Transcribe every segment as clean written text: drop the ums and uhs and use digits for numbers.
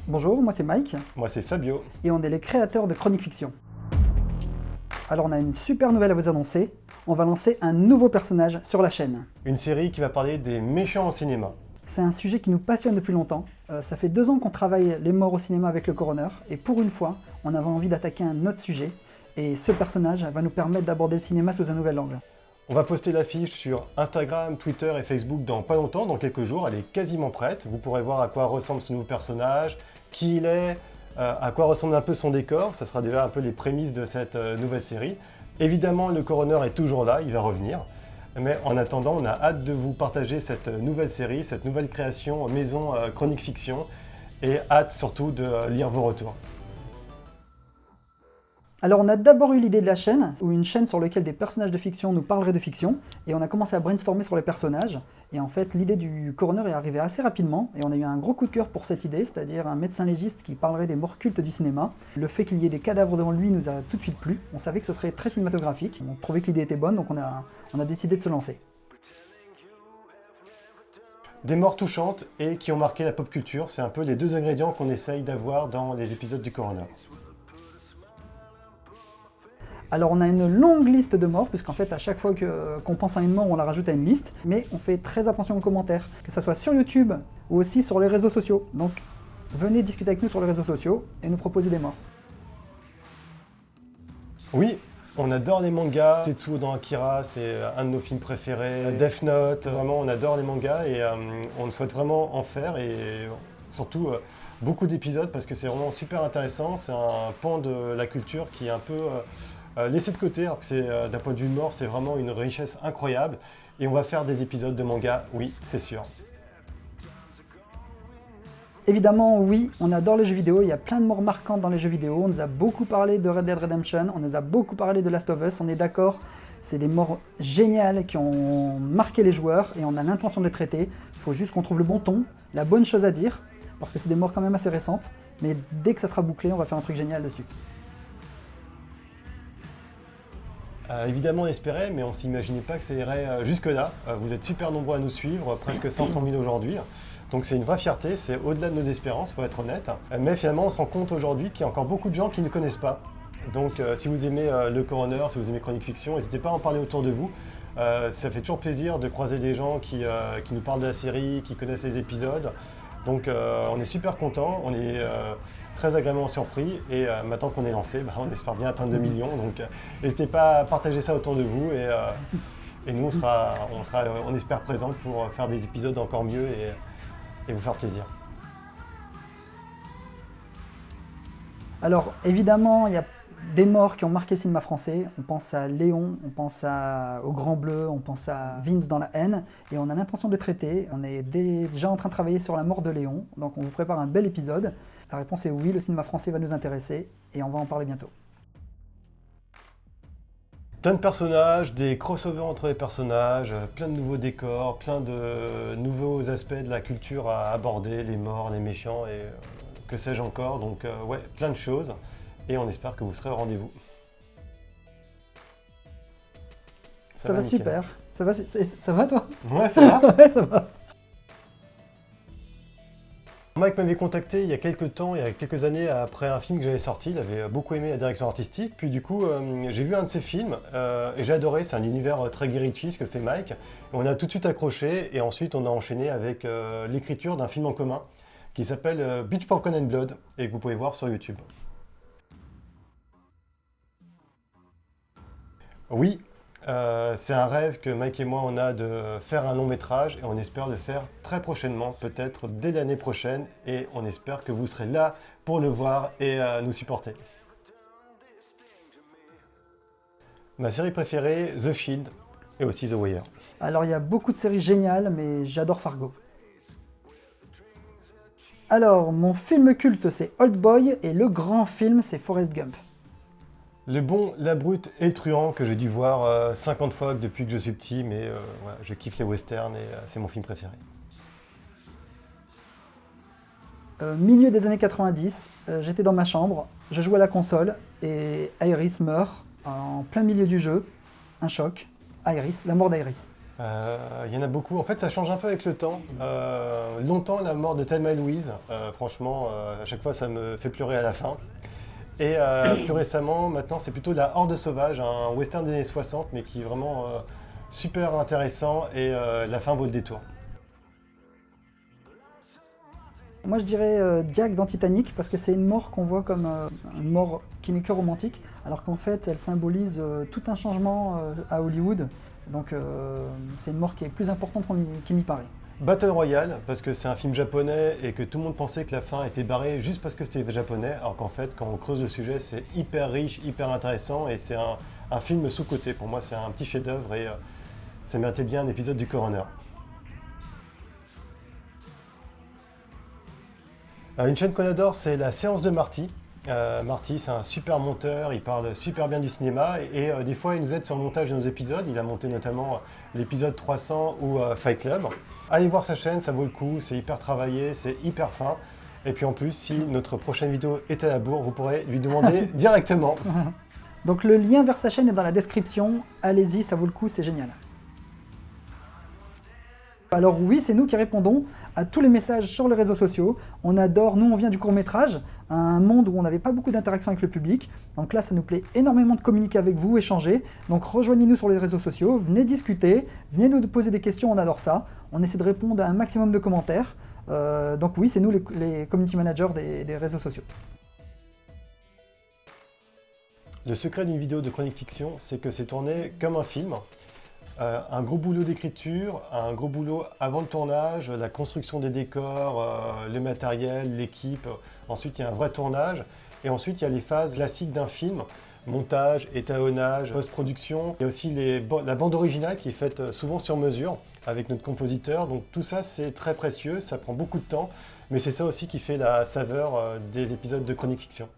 Bonjour, moi c'est Mike, Moi c'est Fabio. et on est les créateurs de Chronique Fiction. Alors on a une super nouvelle à vous annoncer, on va lancer un nouveau personnage sur la chaîne. Une série qui va parler des méchants au cinéma. C'est un sujet qui nous passionne depuis longtemps. Ça fait 2 ans qu'on travaille les morts au cinéma avec le coroner, et pour une fois, on avait envie d'attaquer un autre sujet, et ce personnage va nous permettre d'aborder le cinéma sous un nouvel angle. On va poster l'affiche sur Instagram, Twitter et Facebook dans pas longtemps, dans quelques jours. Elle est quasiment prête. Vous pourrez voir à quoi ressemble ce nouveau personnage, qui il est, à quoi ressemble un peu son décor. Ça sera déjà un peu les prémices de cette nouvelle série. Évidemment, le coroner est toujours là, il va revenir. Mais en attendant, on a hâte de vous partager cette nouvelle série, cette nouvelle création maison Chronique Fiction. Et hâte surtout de lire vos retours. Alors on a d'abord eu l'idée de la chaîne, ou une chaîne sur laquelle des personnages de fiction nous parleraient de fiction, et on a commencé à brainstormer sur les personnages, et en fait l'idée du coroner est arrivée assez rapidement, et on a eu un gros coup de cœur pour cette idée, c'est-à-dire un médecin légiste qui parlerait des morts cultes du cinéma. Le fait qu'il y ait des cadavres devant lui nous a tout de suite plu, on savait que ce serait très cinématographique, on trouvait que l'idée était bonne, donc on a décidé de se lancer. Des morts touchantes et qui ont marqué la pop culture, c'est un peu les deux ingrédients qu'on essaye d'avoir dans les épisodes du coroner. Alors on a une longue liste de morts, puisqu'en fait à chaque fois qu'on pense à une mort, on la rajoute à une liste, mais on fait très attention aux commentaires, que ce soit sur YouTube ou aussi sur les réseaux sociaux. Donc venez discuter avec nous sur les réseaux sociaux et nous proposer des morts. Oui, on adore les mangas. Tetsuo dans Akira, c'est un de nos films préférés. Death Note, vraiment on adore les mangas et on souhaite vraiment en faire et surtout beaucoup d'épisodes parce que c'est vraiment super intéressant. C'est un pan de la culture qui est un peu laissé de côté, alors que c'est d'un point de vue mort, c'est vraiment une richesse incroyable. Et on va faire des épisodes de manga, oui, c'est sûr. Évidemment, oui, on adore les jeux vidéo, il y a plein de morts marquantes dans les jeux vidéo, on nous a beaucoup parlé de Red Dead Redemption, on nous a beaucoup parlé de Last of Us, on est d'accord, c'est des morts géniales qui ont marqué les joueurs et on a l'intention de les traiter. Il faut juste qu'on trouve le bon ton, la bonne chose à dire, parce que c'est des morts quand même assez récentes, mais dès que ça sera bouclé, on va faire un truc génial dessus. Évidemment on espérait, mais on s'imaginait pas que ça irait jusque-là. Vous êtes super nombreux à nous suivre, presque 500 000 aujourd'hui. Donc c'est une vraie fierté, c'est au-delà de nos espérances, faut être honnête. Mais finalement on se rend compte aujourd'hui qu'il y a encore beaucoup de gens qui ne connaissent pas. Donc si vous aimez le coroner, si vous aimez Chronique Fiction, n'hésitez pas à en parler autour de vous. Ça fait toujours plaisir de croiser des gens qui nous parlent de la série, qui connaissent les épisodes. Donc on est super contents, on est très agréablement surpris et maintenant qu'on est lancé, on espère bien atteindre 2 millions. Donc n'hésitez pas à partager ça autour de vous et nous on espère présents pour faire des épisodes encore mieux et vous faire plaisir. Alors évidemment, il y a des morts qui ont marqué le cinéma français. On pense à Léon, on pense au Grand Bleu, on pense à Vince dans La Haine, et on a l'intention de les traiter. On est déjà en train de travailler sur la mort de Léon, donc on vous prépare un bel épisode. La réponse est oui, le cinéma français va nous intéresser, et on va en parler bientôt. Plein de personnages, des crossovers entre les personnages, plein de nouveaux décors, plein de nouveaux aspects de la culture à aborder, les morts, les méchants et que sais-je encore. Donc ouais, plein de choses et on espère que vous serez au rendez-vous. Ça va super. Ça va toi? Ouais, ça va. Ouais, ça va. Mike m'avait contacté il y a quelques années après un film que j'avais sorti. Il avait beaucoup aimé la direction artistique. Puis du coup, j'ai vu un de ses films et j'ai adoré. C'est un univers très Guy Ritchie, ce que fait Mike. Et on a tout de suite accroché et ensuite on a enchaîné avec l'écriture d'un film en commun qui s'appelle Beach Pork and Blood et que vous pouvez voir sur YouTube. Oui, c'est un rêve que Mike et moi on a de faire un long métrage et on espère le faire très prochainement, peut-être dès l'année prochaine et on espère que vous serez là pour le voir et nous supporter. Ma série préférée, The Shield et aussi The Wire. Alors il y a beaucoup de séries géniales, mais j'adore Fargo. Alors mon film culte c'est Old Boy et le grand film c'est Forrest Gump. Le bon, la brute et le truand que j'ai dû voir 50 fois depuis que je suis petit, mais voilà, je kiffe les westerns et c'est mon film préféré. Milieu des années 90, j'étais dans ma chambre, je jouais à la console et Iris meurt en plein milieu du jeu. Un choc. Iris, la mort d'Iris. Il y en a beaucoup. En fait, ça change un peu avec le temps. Longtemps, la mort de Thelma et Louise. Franchement, à chaque fois, ça me fait pleurer à la fin. Et plus récemment, maintenant, c'est plutôt La Horde sauvage, un western des années 60, mais qui est vraiment super intéressant et la fin vaut le détour. Moi je dirais Jack dans Titanic parce que c'est une mort qu'on voit comme une mort qui n'est que romantique, alors qu'en fait elle symbolise tout un changement à Hollywood. Donc c'est une mort qui est plus importante qu'il n'y paraît. Battle Royale, parce que c'est un film japonais et que tout le monde pensait que la fin était barrée juste parce que c'était japonais, alors qu'en fait, quand on creuse le sujet, c'est hyper riche, hyper intéressant et c'est un film sous-coté. Pour moi, c'est un petit chef-d'œuvre et ça méritait bien un épisode du Coroner. Une chaîne qu'on adore, c'est La Séance de Marty. Marty, c'est un super monteur, il parle super bien du cinéma et des fois il nous aide sur le montage de nos épisodes. Il a monté notamment l'épisode 300 ou Fight Club. Allez voir sa chaîne, ça vaut le coup, c'est hyper travaillé, c'est hyper fin. Et puis en plus, si notre prochaine vidéo est à la bourre, vous pourrez lui demander directement. Donc le lien vers sa chaîne est dans la description, allez-y, ça vaut le coup, c'est génial. Alors oui, c'est nous qui répondons à tous les messages sur les réseaux sociaux. On adore, nous on vient du court-métrage, un monde où on n'avait pas beaucoup d'interaction avec le public. Donc là, ça nous plaît énormément de communiquer avec vous, échanger. Donc rejoignez-nous sur les réseaux sociaux, venez discuter, venez nous poser des questions, on adore ça. On essaie de répondre à un maximum de commentaires. Donc oui, c'est nous les community managers des réseaux sociaux. Le secret d'une vidéo de chronique fiction, c'est que c'est tourné comme un film. Un gros boulot d'écriture, un gros boulot avant le tournage, la construction des décors, le matériel, l'équipe. Ensuite, il y a un vrai tournage. Et ensuite, il y a les phases classiques d'un film. Montage, étalonnage, post-production. Il y a aussi la bande originale qui est faite souvent sur mesure avec notre compositeur. Donc tout ça, c'est très précieux, ça prend beaucoup de temps. Mais c'est ça aussi qui fait la saveur des épisodes de chronique fiction.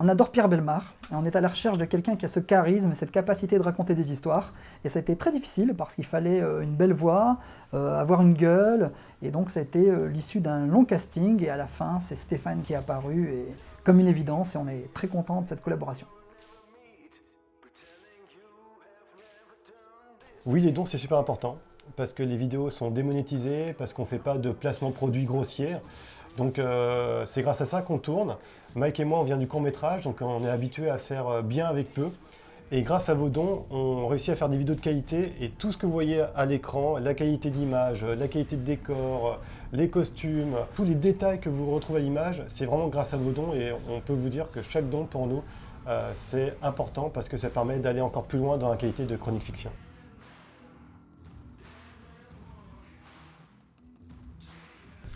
On adore Pierre Bellemare, et on est à la recherche de quelqu'un qui a ce charisme et cette capacité de raconter des histoires. Et ça a été très difficile parce qu'il fallait une belle voix, avoir une gueule, et donc ça a été l'issue d'un long casting, et à la fin c'est Stéphane qui est apparu, et comme une évidence, et on est très content de cette collaboration. Oui, les dons, c'est super important, parce que les vidéos sont démonétisées, parce qu'on ne fait pas de placement produit grossier. Donc c'est grâce à ça qu'on tourne. Mike et moi, on vient du court-métrage, donc on est habitué à faire bien avec peu. Et grâce à vos dons, on réussit à faire des vidéos de qualité. Et tout ce que vous voyez à l'écran, la qualité d'image, la qualité de décor, les costumes, tous les détails que vous retrouvez à l'image, c'est vraiment grâce à vos dons. Et on peut vous dire que chaque don pour nous, c'est important parce que ça permet d'aller encore plus loin dans la qualité de chronique fiction.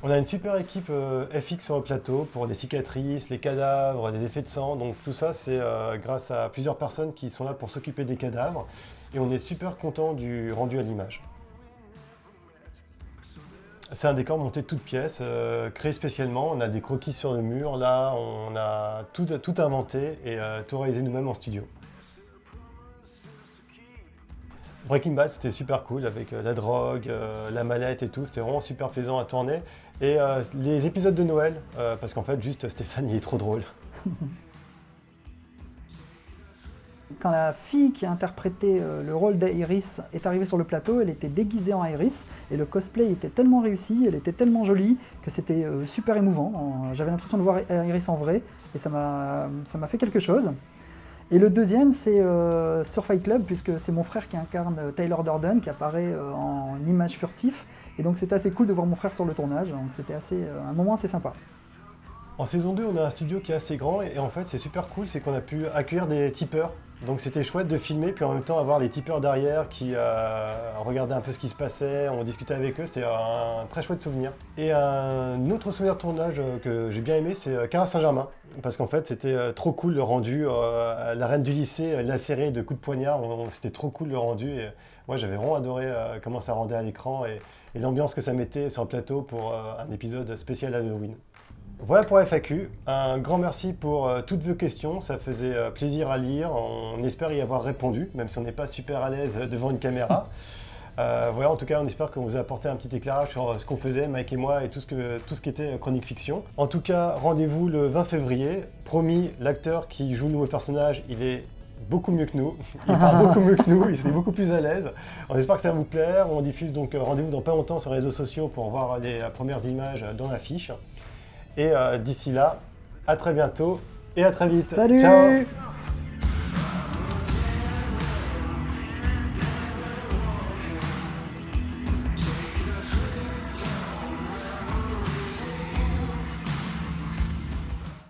On a une super équipe FX sur le plateau pour les cicatrices, les cadavres, les effets de sang. Donc tout ça, c'est grâce à plusieurs personnes qui sont là pour s'occuper des cadavres. Et on est super content du rendu à l'image. C'est un décor monté de toutes pièces, créé spécialement. On a des croquis sur le mur. Là, on a tout inventé et tout réalisé nous-mêmes en studio. Breaking Bad, c'était super cool avec la drogue, la mallette et tout. C'était vraiment super plaisant à tourner. Et les épisodes de Noël, parce qu'en fait, juste Stéphane, il est trop drôle. Quand la fille qui a interprété le rôle d'Iris est arrivée sur le plateau, elle était déguisée en Iris, et le cosplay était tellement réussi, elle était tellement jolie, que c'était super émouvant. J'avais l'impression de voir Iris en vrai, et ça m'a fait quelque chose. Et le deuxième, c'est sur Fight Club, puisque c'est mon frère qui incarne Tyler Durden, qui apparaît en image furtif. Et donc c'était assez cool de voir mon frère sur le tournage, donc c'était un moment assez sympa. En saison 2, on a un studio qui est assez grand et en fait c'est super cool, c'est qu'on a pu accueillir des tipeurs. Donc c'était chouette de filmer, puis en même temps avoir les tipeurs derrière qui regardaient un peu ce qui se passait, on discutait avec eux, c'était un très chouette souvenir. Et un autre souvenir de tournage que j'ai bien aimé, c'est Cara Saint-Germain, parce qu'en fait c'était trop cool le rendu, la reine du lycée lacérée de coups de poignard, c'était trop cool le rendu, et moi j'avais vraiment adoré comment ça rendait à l'écran et l'ambiance que ça mettait sur le plateau pour un épisode spécial Halloween. Voilà pour la FAQ, un grand merci pour toutes vos questions, ça faisait plaisir à lire, on espère y avoir répondu, même si on n'est pas super à l'aise devant une caméra. Voilà, en tout cas, on espère qu'on vous a apporté un petit éclairage sur ce qu'on faisait, Mike et moi, et tout ce qui était chronique fiction. En tout cas, rendez-vous le 20 février, promis, l'acteur qui joue le nouveau personnage, il est beaucoup mieux que nous. Il parle beaucoup mieux que nous, il est beaucoup plus à l'aise. On espère que ça va vous plaire. On diffuse donc rendez-vous dans pas longtemps sur les réseaux sociaux pour voir les premières images dans l'affiche. Et d'ici là, à très bientôt et à très vite. Salut! Ciao!